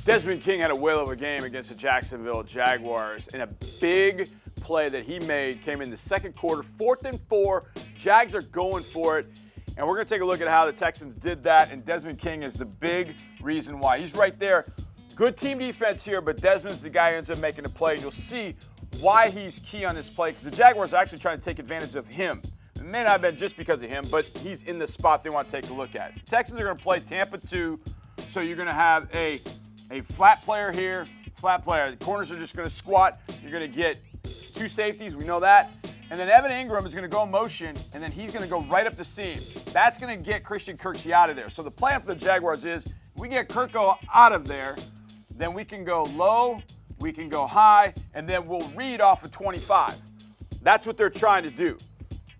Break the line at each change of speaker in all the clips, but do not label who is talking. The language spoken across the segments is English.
Desmond King had a whale of a game against the Jacksonville Jaguars, and a big play that he made came in the second quarter, 4th and 4. Jags are going for it, and we're going to take a look at how the Texans did that, and Desmond King is the big reason why. He's right there. Good team defense here, but Desmond's the guy who ends up making the play. You'll see why he's key on this play, because the Jaguars are actually trying to take advantage of him. It may not have been just because of him, but he's in the spot they want to take a look at. The Texans are going to play Tampa 2, so you're going to have a flat player here, flat player. The corners are just going to squat. You're going to get 2 safeties, we know that. And then Evan Ingram is going to go in motion, and then he's going to go right up the seam. That's going to get Christian Kirksey out of there. So the plan for the Jaguars is, if we get Kirko out of there, then we can go low, we can go high, and then we'll read off of 25. That's what they're trying to do.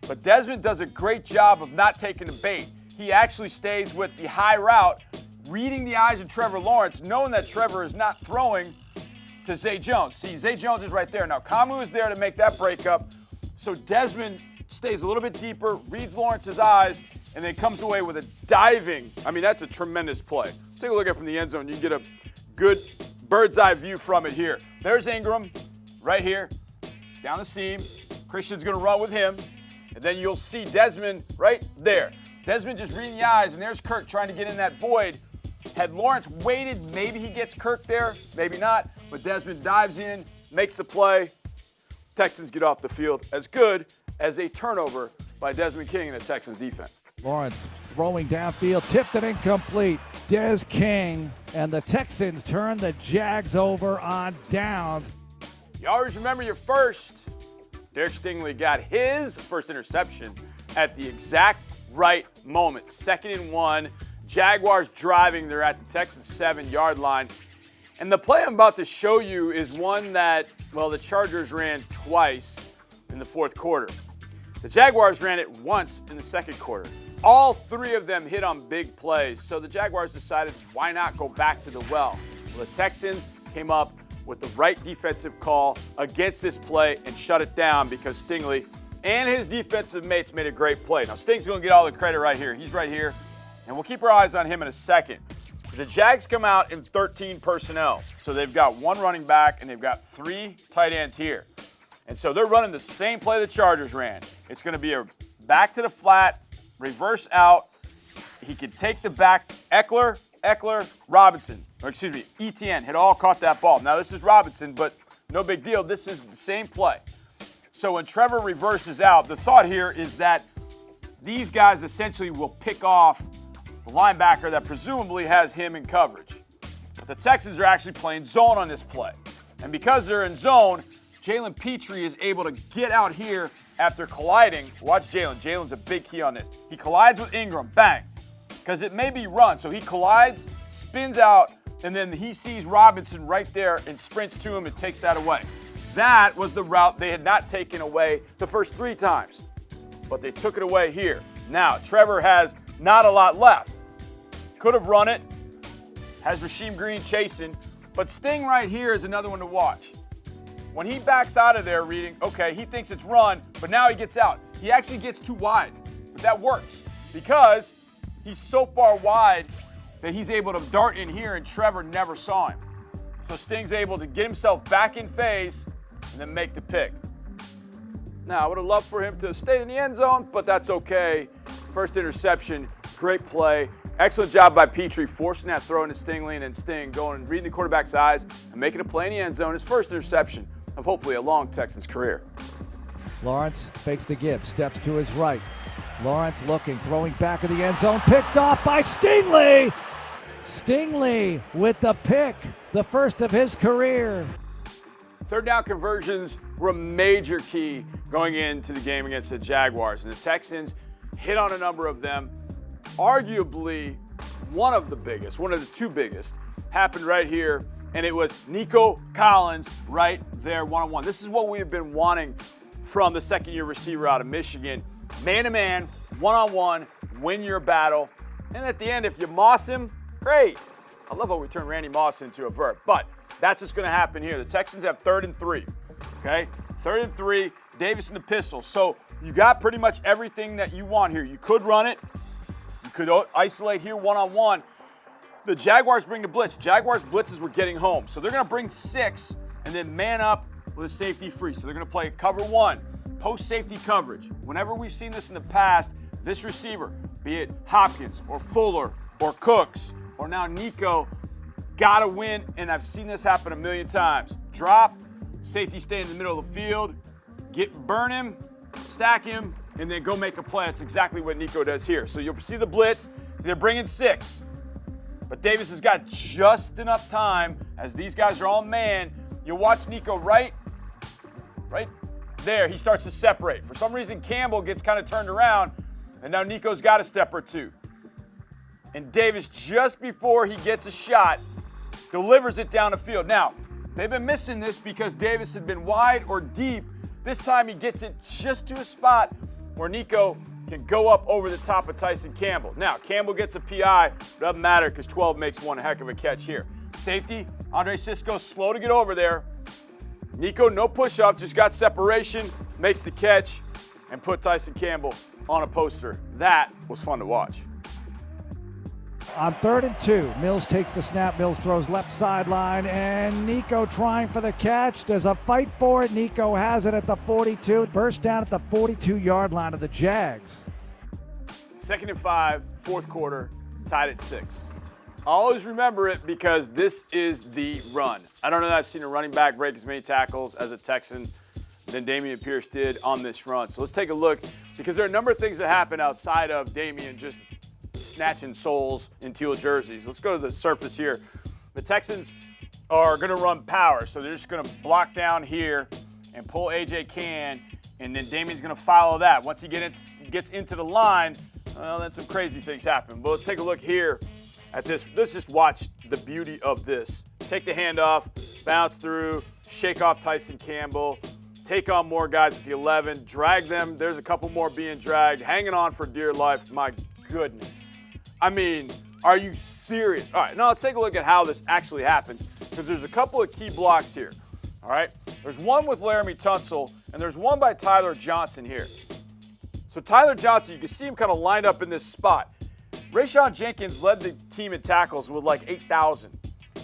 But Desmond does a great job of not taking the bait. He actually stays with the high route, reading the eyes of Trevor Lawrence, knowing that Trevor is not throwing to Zay Jones. See, Zay Jones is right there. Now, Kamu is there to make that breakup. So Desmond stays a little bit deeper, reads Lawrence's eyes, and then comes away with a diving. I mean, that's a tremendous play. Let's take a look at it from the end zone. You can get a good bird's eye view from it here. There's Ingram right here, down the seam. Christian's going to run with him. And then you'll see Desmond right there. Desmond just reading the eyes, and there's Kirk trying to get in that void. Had Lawrence waited, maybe he gets Kirk there, maybe not. But Desmond dives in, makes the play. Texans get off the field as good as a turnover by Desmond King and the Texans defense.
Lawrence throwing downfield, tipped it incomplete. Des King, and the Texans turn the Jags over on downs.
You always remember your first. Derek Stingley got his first interception at the exact right moment. 2nd and 1. Jaguars driving. They're at the Texans 7-yard line. And the play I'm about to show you is one that, well, the Chargers ran twice in the 4th quarter. The Jaguars ran it once in the 2nd quarter. All 3 of them hit on big plays. So the Jaguars decided, why not go back to the well? Well, the Texans came up with the right defensive call against this play and shut it down because Stingley and his defensive mates made a great play. Now, Sting's going to get all the credit right here. He's right here, and we'll keep our eyes on him in a second. The Jags come out in 13 personnel. So they've got 1 running back, and they've got 3 tight ends here. And so they're running the same play the Chargers ran. It's going to be a back to the flat, reverse out. He could take the back. Eckler, Robinson. Or excuse me, Etienne had all caught that ball. Now this is Robinson, but no big deal. This is the same play. So when Trevor reverses out, the thought here is that these guys essentially will pick off the linebacker that presumably has him in coverage. But the Texans are actually playing zone on this play. And because they're in zone, Jalen Petrie is able to get out here after colliding. Watch Jalen. Jalen's a big key on this. He collides with Ingram. Bang. Because it may be run. So he collides, spins out, and then he sees Robinson right there and sprints to him and takes that away. That was the route they had not taken away the first 3 times. But they took it away here. Now, Trevor has not a lot left. Could have run it. Has Rasheem Green chasing. But Sting right here is another one to watch. When he backs out of there reading, okay, he thinks it's run, but now he gets out. He actually gets too wide. But that works because he's so far wide that he's able to dart in here, and Trevor never saw him. So Sting's able to get himself back in phase and then make the pick. Now, I would have loved for him to stay in the end zone, but that's okay. First interception, great play. Excellent job by Petrie, forcing that throw into Stingley, and then Sting going and reading the quarterback's eyes and making a play in the end zone. His first interception of hopefully a long Texans career.
Lawrence fakes the give, steps to his right. Lawrence looking, throwing back of the end zone, picked off by Stingley. Stingley with the pick, the first of his career.
3rd down conversions were a major key going into the game against the Jaguars, and the Texans hit on a number of them. Arguably, one of the 2 biggest, happened right here, and it was Nico Collins right there, one-on-one. This is what we have been wanting from the 2nd-year receiver out of Michigan. Man-to-man, one-on-one, win your battle. And at the end, if you moss him, great. I love how we turn Randy Moss into a vert, but that's what's going to happen here. The Texans have 3rd and 3, okay? 3rd and 3, Davis in the pistol. So you got pretty much everything that you want here. You could run it. You could isolate here one-on-one. The Jaguars bring the blitz. Jaguars blitzes were getting home. So they're going to bring 6 and then man up with a safety free. So they're going to play cover 1, post safety coverage. Whenever we've seen this in the past, this receiver, be it Hopkins or Fuller or Cooks or now Nico, got to win. And I've seen this happen a million times. Drop, safety stay in the middle of the field, burn him, stack him, and then go make a play. That's exactly what Nico does here. So you'll see the blitz. So they're bringing 6. But Davis has got just enough time as these guys are all man. You'll watch Nico right there. He starts to separate. For some reason, Campbell gets kind of turned around, and now Nico's got a step or two. And Davis, just before he gets a shot, delivers it down the field. Now, they've been missing this because Davis had been wide or deep. This time he gets it just to a spot where Nico can go up over the top of Tyson Campbell. Now, Campbell gets a PI. Doesn't matter because 12 makes one heck of a catch here. Safety, Andre Cisco slow to get over there. Nico, no push-off, just got separation, makes the catch, and put Tyson Campbell on a poster. That was fun to watch.
On 3rd and 2, Mills takes the snap. Mills throws left sideline, and Nico trying for the catch. There's a fight for it. Nico has it at the 42. First down at the 42-yard line of the Jags.
2nd and 5, 4th quarter, tied at 6. Always remember it because this is the run. I don't know that I've seen a running back break as many tackles as a Texan than Dameon Pierce did on this run. So let's take a look because there are a number of things that happen outside of Dameon just snatching souls in teal jerseys. Let's go to the surface here. The Texans are going to run power, so they're just going to block down here and pull A.J. Cann, and then Dameon's going to follow that. Once he gets into the line, well, then some crazy things happen. But let's take a look here at this. Let's just watch the beauty of this. Take the handoff, bounce through, shake off Tyson Campbell, take on more guys at the 11, drag them. There's a couple more being dragged, hanging on for dear life. My goodness. I mean, are you serious? All right, now let's take a look at how this actually happens because there's a couple of key blocks here. All right, there's one with Laramie Tunsil and there's one by Tyler Johnson here. So Tyler Johnson, you can see him kind of lined up in this spot. Rayshon Jenkins led the team in tackles with like 8,000.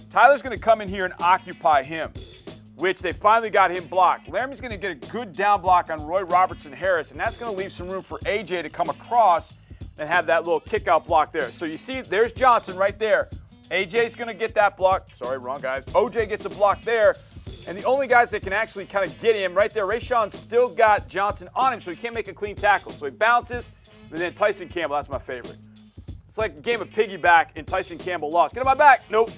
Tyler's going to come in here and occupy him, which they finally got him blocked. Laramie's going to get a good down block on Roy Robertson Harris, and that's going to leave some room for AJ to come across and have that little kick-out block there. So you see, there's Johnson right there. AJ's going to get that block. Sorry, wrong guys. OJ gets a block there. And the only guys that can actually kind of get him right there, Rayshon's still got Johnson on him, so he can't make a clean tackle. So he bounces, and then Tyson Campbell, that's my favorite. It's like a game of piggyback, and Tyson Campbell lost. Get on my back. Nope.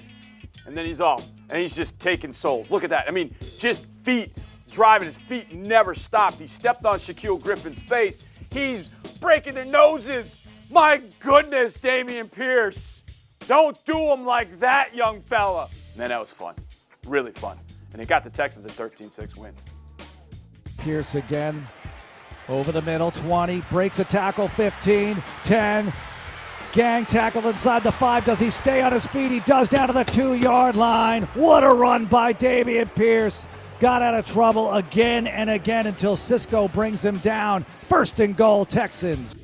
And then he's off. And he's just taking souls. Look at that. I mean, just feet driving. His feet never stopped. He stepped on Shaquille Griffin's face. He's breaking their noses. My goodness, Dameon Pierce. Don't do him like that, young fella. Man, that was fun. Really fun. And it got the Texans a 13-6 win.
Pierce again. Over the middle, 20. Breaks a tackle, 15, 10. Gang tackle inside the 5. Does he stay on his feet? He does, down to the 2-yard line. What a run by Dameon Pierce. Got out of trouble again and again until Cisco brings him down. 1st and goal, Texans.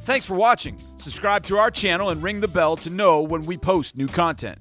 Thanks for watching. Subscribe to our channel and ring the bell to know when we post new content.